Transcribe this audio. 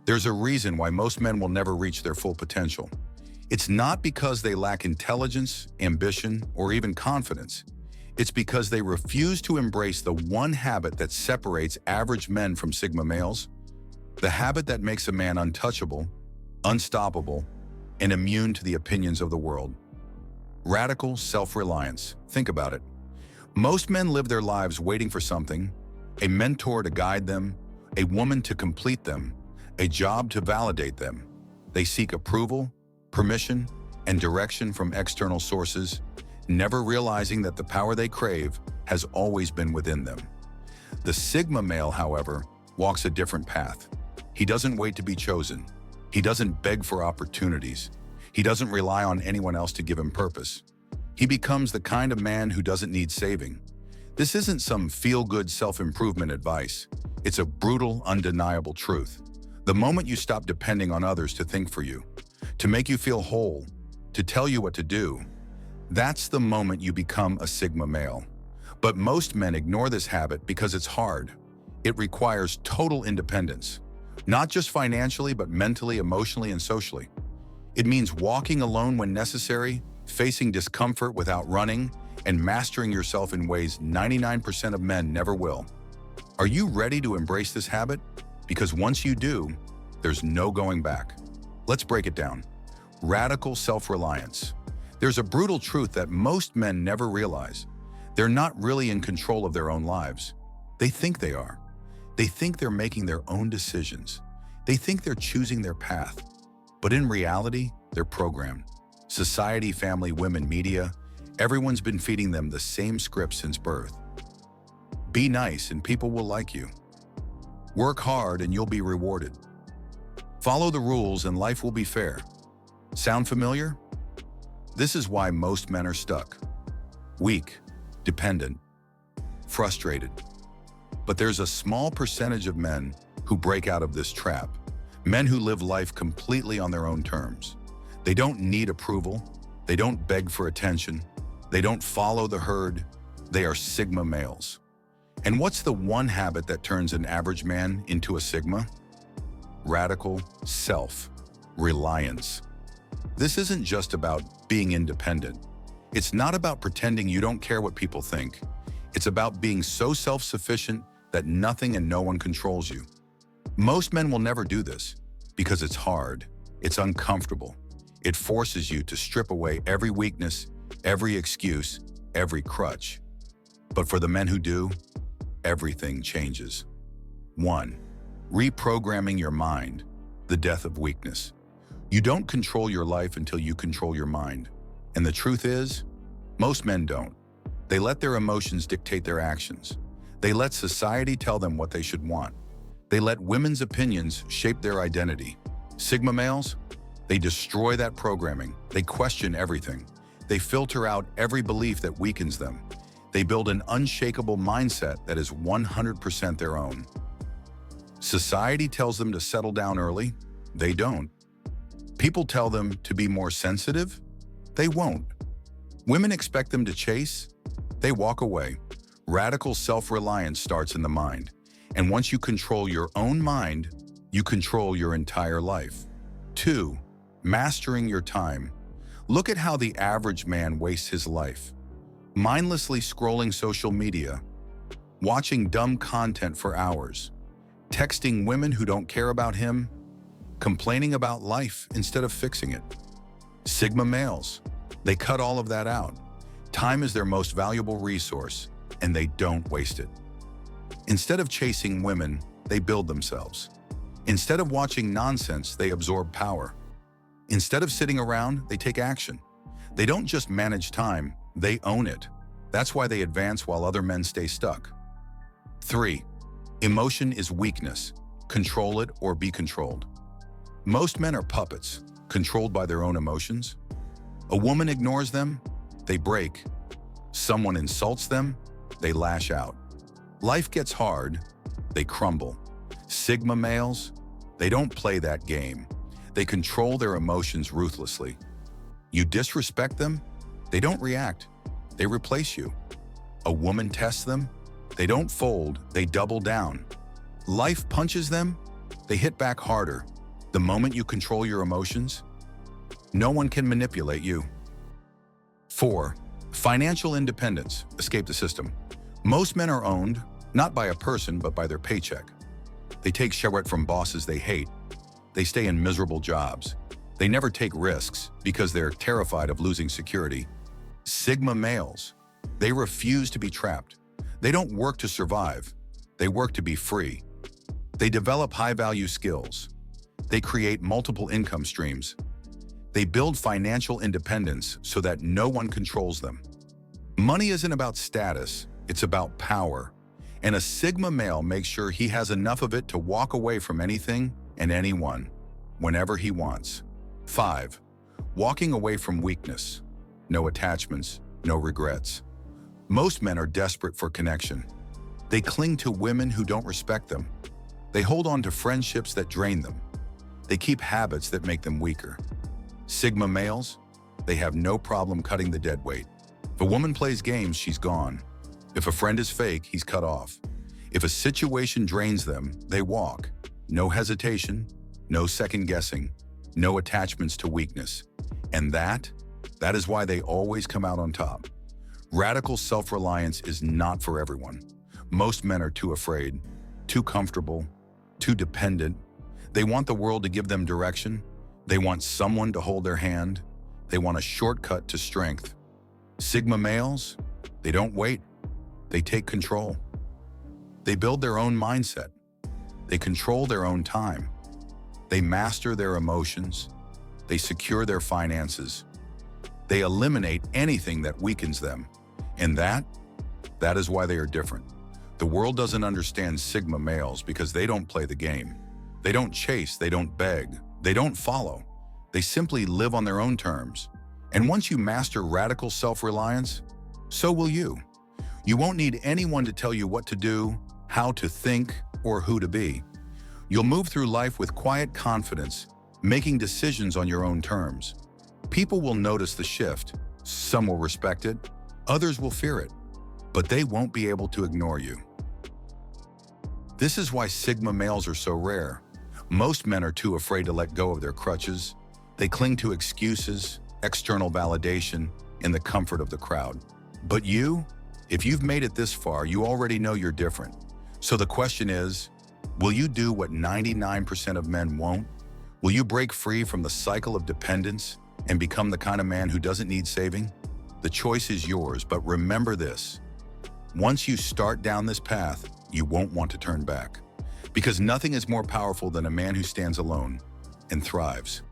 There's a reason why most men will never reach their full potential. It's not because they lack intelligence, ambition, or even confidence. It's because they refuse to embrace the one habit that separates average men from Sigma males, the habit that makes a man untouchable, unstoppable, and immune to the opinions of the world. Radical self-reliance. Think about it. Most men live their lives waiting for something, a mentor to guide them, a woman to complete them, a job to validate them. They seek approval, permission, and direction from external sources, never realizing that the power they crave has always been within them. The Sigma male, however, walks a different path. He doesn't wait to be chosen. He doesn't beg for opportunities. He doesn't rely on anyone else to give him purpose. He becomes the kind of man who doesn't need saving. This isn't some feel-good self-improvement advice. It's a brutal, undeniable truth. The moment you stop depending on others to think for you, to make you feel whole, to tell you what to do, that's the moment you become a Sigma male. But most men ignore this habit because it's hard. It requires total independence, not just financially, but mentally, emotionally, and socially. It means walking alone when necessary, facing discomfort without running, and mastering yourself in ways 99% of men never will. Are you ready to embrace this habit? Because once you do, there's no going back. Let's break it down. Radical self-reliance. There's a brutal truth that most men never realize. They're not really in control of their own lives. They think they are. They think they're making their own decisions. They think they're choosing their path. But in reality, they're programmed. Society, family, women, media, everyone's been feeding them the same script since birth. Be nice and people will like you. Work hard and you'll be rewarded. Follow the rules and life will be fair. Sound familiar? This is why most men are stuck. Weak, dependent, frustrated. But there's a small percentage of men who break out of this trap. Men who live life completely on their own terms. They don't need approval. They don't beg for attention. They don't follow the herd. They are Sigma males. And what's the one habit that turns an average man into a Sigma? Radical self-reliance. This isn't just about being independent. It's not about pretending you don't care what people think. It's about being so self-sufficient that nothing and no one controls you. Most men will never do this because it's hard, it's uncomfortable. It forces you to strip away every weakness, every excuse, every crutch. But for the men who do, everything changes. 1. Reprogramming your mind, the death of weakness. You don't control your life until you control your mind. And the truth is, most men don't. They let their emotions dictate their actions. They let society tell them what they should want. They let women's opinions shape their identity. Sigma males, they destroy that programming. They question everything. They filter out every belief that weakens them. They build an unshakable mindset that is 100% their own. Society tells them to settle down early. They don't. People tell them to be more sensitive. They won't. Women expect them to chase. They walk away. Radical self-reliance starts in the mind. And once you control your own mind, you control your entire life. 2. Mastering your time. Look at how the average man wastes his life. Mindlessly scrolling social media, watching dumb content for hours, texting women who don't care about him, complaining about life instead of fixing it. Sigma males, they cut all of that out. Time is their most valuable resource, and they don't waste it. Instead of chasing women, they build themselves. Instead of watching nonsense, they absorb power. Instead of sitting around, they take action. They don't just manage time, they own it. That's why they advance while other men stay stuck. 3. Emotion is weakness. Control it or be controlled. Most men are puppets, controlled by their own emotions. A woman ignores them, they break. Someone insults them, they lash out. Life gets hard, they crumble. Sigma males, they don't play that game. They control their emotions ruthlessly. You disrespect them, they don't react, they replace you. A woman tests them, they don't fold, they double down. Life punches them, they hit back harder, The moment you control your emotions, no one can manipulate you. 4. Financial independence. Escape the system. Most men are owned, not by a person, but by their paycheck. They take shit from bosses they hate. They stay in miserable jobs. They never take risks because they're terrified of losing security. Sigma males. They refuse to be trapped. They don't work to survive. They work to be free. They develop high-value skills. They create multiple income streams. They build financial independence so that no one controls them. Money isn't about status, it's about power. And a Sigma male makes sure he has enough of it to walk away from anything and anyone, whenever he wants. 5. Walking away from weakness. No attachments, no regrets. Most men are desperate for connection. They cling to women who don't respect them. They hold on to friendships that drain them. They keep habits that make them weaker. Sigma males, they have no problem cutting the dead weight. If a woman plays games, she's gone. If a friend is fake, he's cut off. If a situation drains them, they walk. No hesitation, no second guessing, no attachments to weakness. And that is why they always come out on top. Radical self-reliance is not for everyone. Most men are too afraid, too comfortable, too dependent. They want the world to give them direction. They want someone to hold their hand. They want a shortcut to strength. Sigma males, they don't wait. They take control. They build their own mindset. They control their own time. They master their emotions. They secure their finances. They eliminate anything that weakens them. And that is why they are different. The world doesn't understand Sigma males because they don't play the game. They don't chase, they don't beg, they don't follow. They simply live on their own terms. And once you master radical self-reliance, so will you. You won't need anyone to tell you what to do, how to think, or who to be. You'll move through life with quiet confidence, making decisions on your own terms. People will notice the shift. Some will respect it, others will fear it, but they won't be able to ignore you. This is why Sigma males are so rare. Most men are too afraid to let go of their crutches. They cling to excuses, external validation, and the comfort of the crowd. But you, if you've made it this far, you already know you're different. So the question is, will you do what 99% of men won't? Will you break free from the cycle of dependence and become the kind of man who doesn't need saving? The choice is yours, but remember this. Once you start down this path, you won't want to turn back. Because nothing is more powerful than a man who stands alone and thrives.